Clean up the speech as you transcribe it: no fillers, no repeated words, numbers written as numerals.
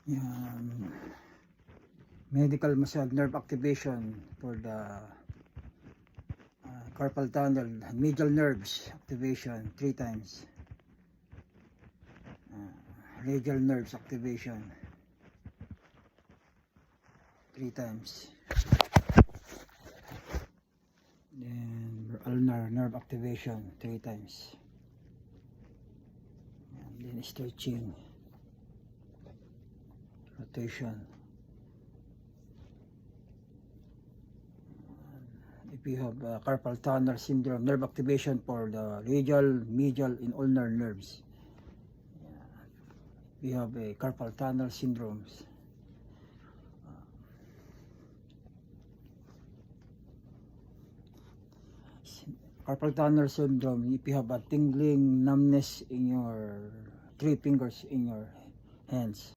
Yan. Medical massage nerve activation for the carpal tunnel, medial nerves activation 3 times. Radial nerves activation 3 times. Then ulnar nerve activation 3 times. And then stretching, rotation. If you have carpal tunnel syndrome, nerve activation for the radial, medial, and ulnar nerves. We have a carpal tunnel syndromes. Carpal tunnel syndrome, if you have a tingling, numbness in your 3 fingers in your hands.